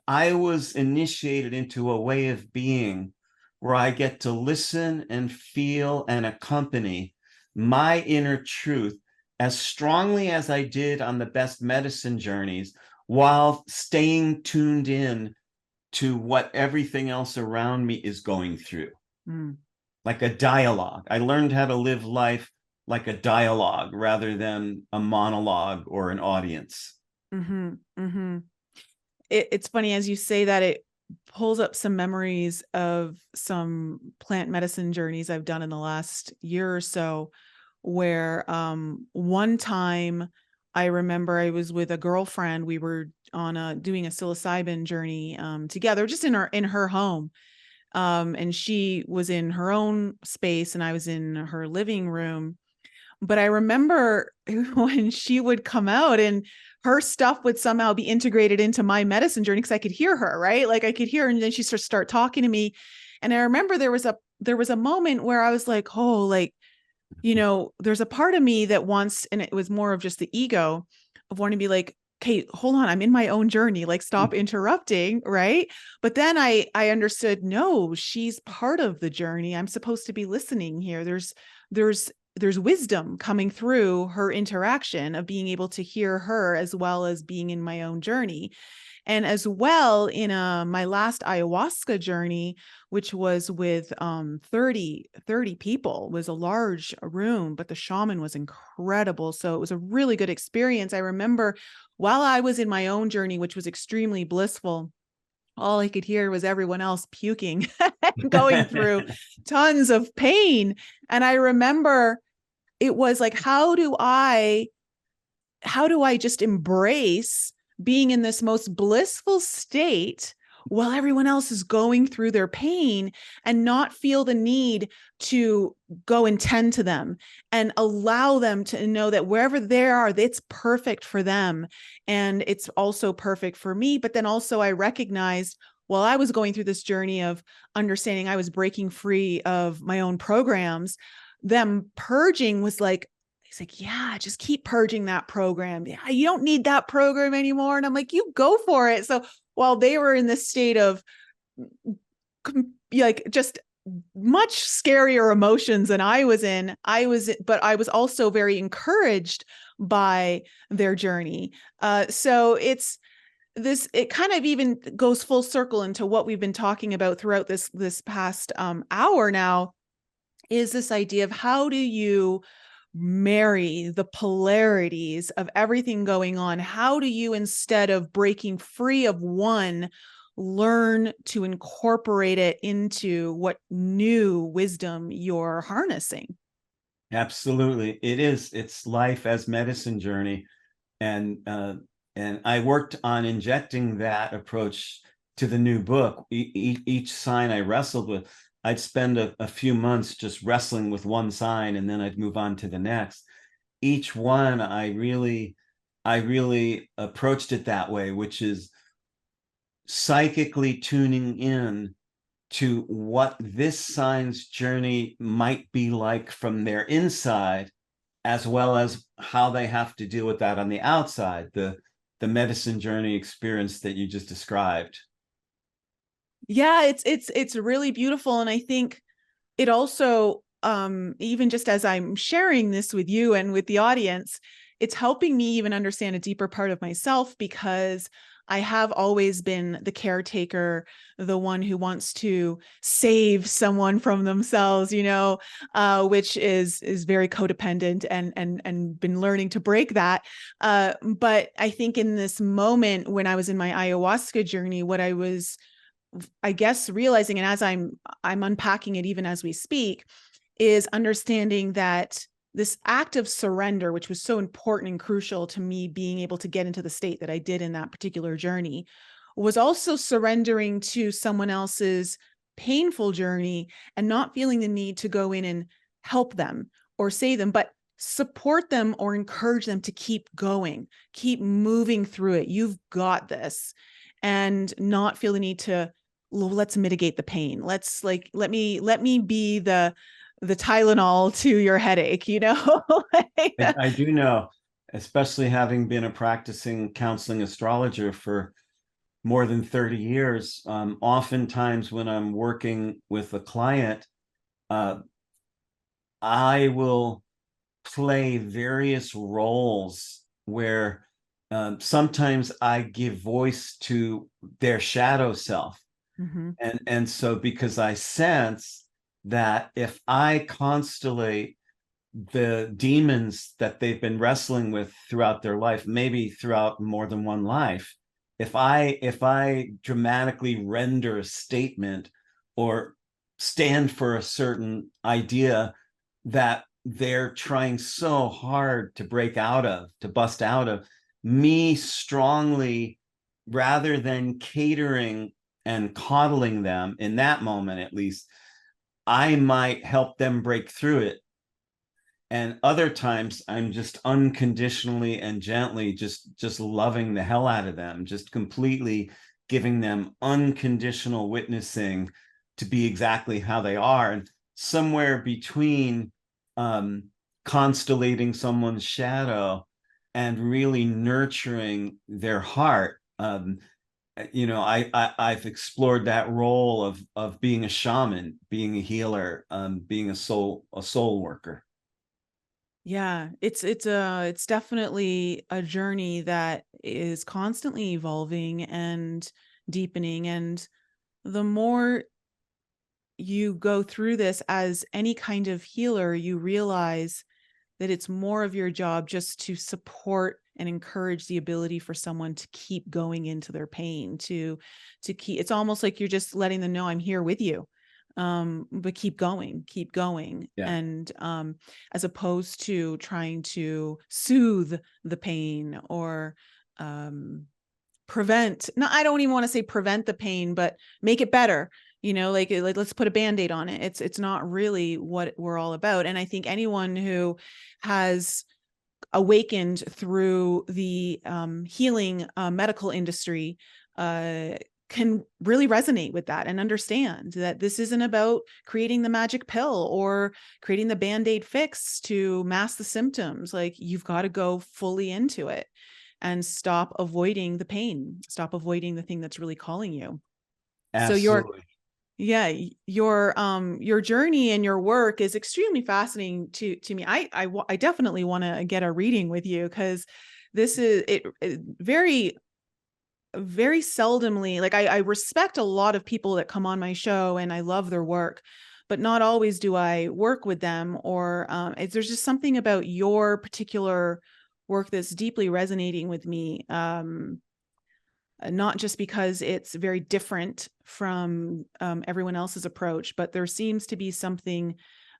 I was initiated into a way of being where I get to listen and feel and accompany my inner truth as strongly as I did on the best medicine journeys, while staying tuned in to what everything else around me is going through. Mm. Like a dialogue. I learned how to live life like a dialogue rather than a monologue or an audience. Mm-hmm. Mm-hmm. It's funny, as you say that, it pulls up some memories of some plant medicine journeys I've done in the last year or so, where one time I remember I was with a girlfriend. We were on doing a psilocybin journey together, just in her home. And she was in her own space and I was in her living room. But I remember when she would come out and her stuff would somehow be integrated into my medicine journey, because I could hear her, right? Like I could hear her, and then she start talking to me. And I remember there was a moment where I was like, oh, like, you know, there's a part of me that wants, and it was more of just the ego of wanting to be like, okay, hold on, I'm in my own journey, like stop interrupting, right? But then I understood, no, she's part of the journey. I'm supposed to be listening here. There's wisdom coming through her interaction of being able to hear her as well as being in my own journey. And as well, in my last ayahuasca journey, which was with 30 people, was a large room, but the shaman was incredible. So it was a really good experience. I remember while I was in my own journey, which was extremely blissful, all I could hear was everyone else puking, going through tons of pain. And I remember it was like, how do I just embrace being in this most blissful state while everyone else is going through their pain, and not feel the need to go and tend to them and allow them to know that wherever they are, it's perfect for them. And it's also perfect for me. But then also I recognized, while I was going through this journey of understanding I was breaking free of my own programs, them purging was like, he's like, yeah, just keep purging that program. Yeah, you don't need that program anymore. And I'm like, you go for it. So while they were in this state of like just much scarier emotions than I was in, but I was also very encouraged by their journey. So it kind of even goes full circle into what we've been talking about throughout this past hour now, is this idea of how do you marry the polarities of everything going on? How do you, instead of breaking free of one, learn to incorporate it into what new wisdom you're harnessing? Absolutely. It's life as medicine journey. And And I worked on injecting that approach to the new book. Each sign I wrestled with, I'd spend a few months just wrestling with one sign, and then I'd move on to the next. Each one, I really approached it that way, which is psychically tuning in to what this sign's journey might be like from their inside, as well as how they have to deal with that on the outside, the medicine journey experience that you just described. Yeah, it's really beautiful. And I think it also, even just as I'm sharing this with you and with the audience, it's helping me even understand a deeper part of myself, because I have always been the caretaker, the one who wants to save someone from themselves, which is very codependent, and been learning to break that. But I think in this moment when I was in my ayahuasca journey, what I was, I guess, realizing, and as I'm unpacking it even as we speak, is understanding that this act of surrender, which was so important and crucial to me being able to get into the state that I did in that particular journey, was also surrendering to someone else's painful journey and not feeling the need to go in and help them or save them, but support them or encourage them to keep going, keep moving through it. You've got this. And not feel the need to, let's mitigate the pain. Let's let me be the Tylenol to your headache, I do know, especially having been a practicing counseling astrologer for more than 30 years, oftentimes when I'm working with a client, I will play various roles where sometimes I give voice to their shadow self. Mm-hmm. And so because I sense that if I constellate the demons that they've been wrestling with throughout their life, maybe throughout more than one life, if I dramatically render a statement or stand for a certain idea that they're trying so hard to break out of, to bust out of, me strongly, rather than catering and coddling them in that moment, at least, I might help them break through it. And other times I'm just unconditionally and gently just loving the hell out of them, just completely giving them unconditional witnessing to be exactly how they are. And somewhere between constellating someone's shadow and really nurturing their heart, I've explored that role of being a shaman, being a healer, being a soul worker. Yeah, it's definitely a journey that is constantly evolving and deepening. And the more you go through this as any kind of healer, you realize that it's more of your job just to support and encourage the ability for someone to keep going into their pain, to keep, it's almost like you're just letting them know, I'm here with you. But keep going. Yeah. And as opposed to trying to soothe the pain or prevent, no, I don't even want to say prevent the pain, but make it better. Like let's put a Band-Aid on it. It's not really what we're all about. And I think anyone who has awakened through the healing medical industry can really resonate with that and understand that this isn't about creating the magic pill or creating the Band-Aid fix to mask the symptoms. Like, you've got to go fully into it and stop avoiding the pain, stop avoiding the thing that's really calling you. Absolutely. So your journey and your work is extremely fascinating to me. I definitely want to get a reading with you, because this is it very, very seldomly, like I respect a lot of people that come on my show and I love their work, but not always do I work with them, or there's just something about your particular work that's deeply resonating with me. Not just because it's very different from everyone else's approach, but there seems to be something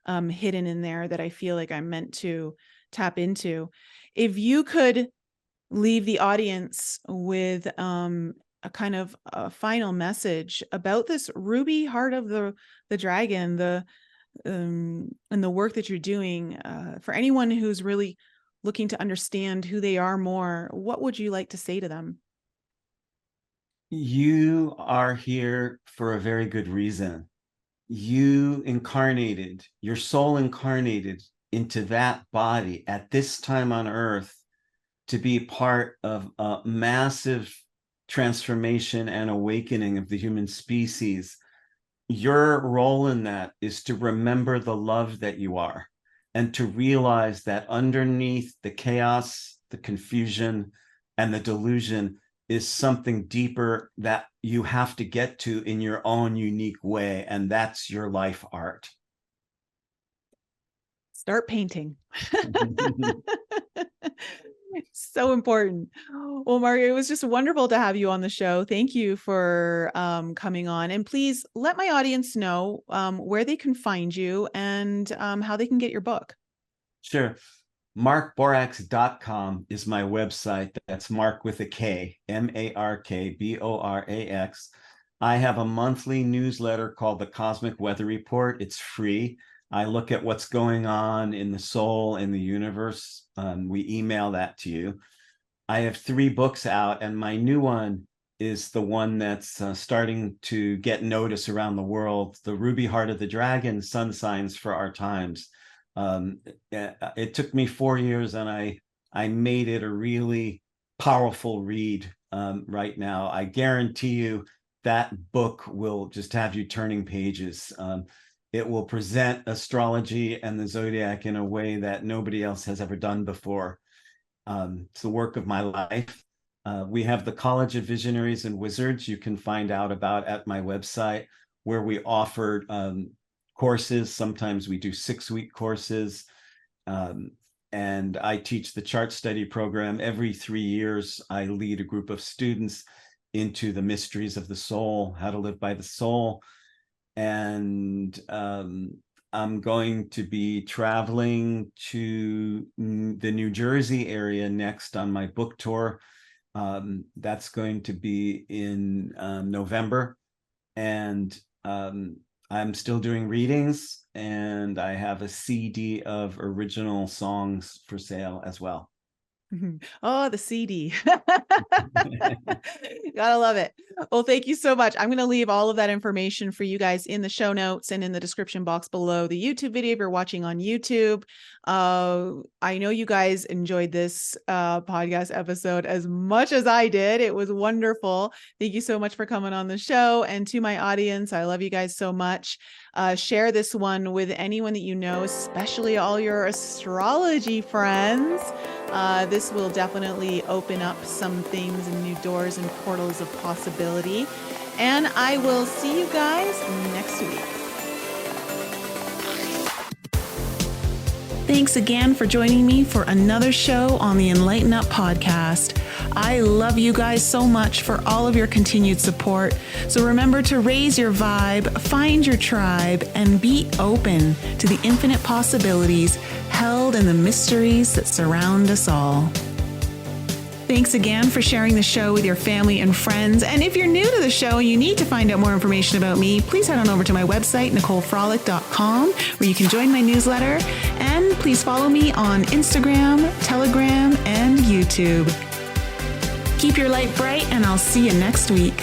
hidden in there that I feel like I'm meant to tap into. If you could leave the audience with a kind of a final message about this ruby heart of the dragon, and the work that you're doing, for anyone who's really looking to understand who they are more, what would you like to say to them? You are here for a very good reason. You incarnated, your soul incarnated into that body at this time on earth to be part of a massive transformation and awakening of the human species. Your role in that is to remember the love that you are, and to realize that underneath the chaos, the confusion, and the delusion is something deeper that you have to get to in your own unique way. And that's your life art. Start painting. So important. Well, Margaret, it was just wonderful to have you on the show. Thank you for coming on. And please let my audience know where they can find you and how they can get your book. Sure. MarkBorax.com is my website. That's Mark with a K, MarkBorax. I have a monthly newsletter called the Cosmic Weather Report. It's free. I look at what's going on in the soul, in the universe. We email that to you. I have 3 books out, and my new one is the one that's starting to get notice around the world, The Ruby Heart of the Dragon, Sun Signs for Our Times. It took me 4 years, and I made it a really powerful read right now. I guarantee you that book will just have you turning pages. It will present astrology and the zodiac in a way that nobody else has ever done before. It's the work of my life. We have the College of Visionaries and Wizards you can find out about at my website, where we offer courses. Sometimes we do 6-week courses. And I teach the chart study program. Every 3 years, I lead a group of students into the mysteries of the soul, how to live by the soul. And I'm going to be traveling to the New Jersey area next on my book tour. That's going to be in November. And I'm still doing readings, and I have a CD of original songs for sale as well. Oh, the CD. Gotta love it. Well, thank you so much. I'm going to leave all of that information for you guys in the show notes and in the description box below the YouTube video if you're watching on YouTube. I know you guys enjoyed this podcast episode as much as I did. It was wonderful. Thank you so much for coming on the show. And to my audience, I love you guys so much. Share this one with anyone that you know, especially all your astrology friends. This will definitely open up some things and new doors and portals of possibility. And I will see you guys next week. Thanks again for joining me for another show on the Enlighten Up podcast. I love you guys so much for all of your continued support. So remember to raise your vibe, find your tribe, and be open to the infinite possibilities held in the mysteries that surround us all. Thanks again for sharing the show with your family and friends. And if you're new to the show and you need to find out more information about me, please head on over to my website, NicoleFrolick.com, where you can join my newsletter. And please follow me on Instagram, Telegram, and YouTube. Keep your light bright, and I'll see you next week.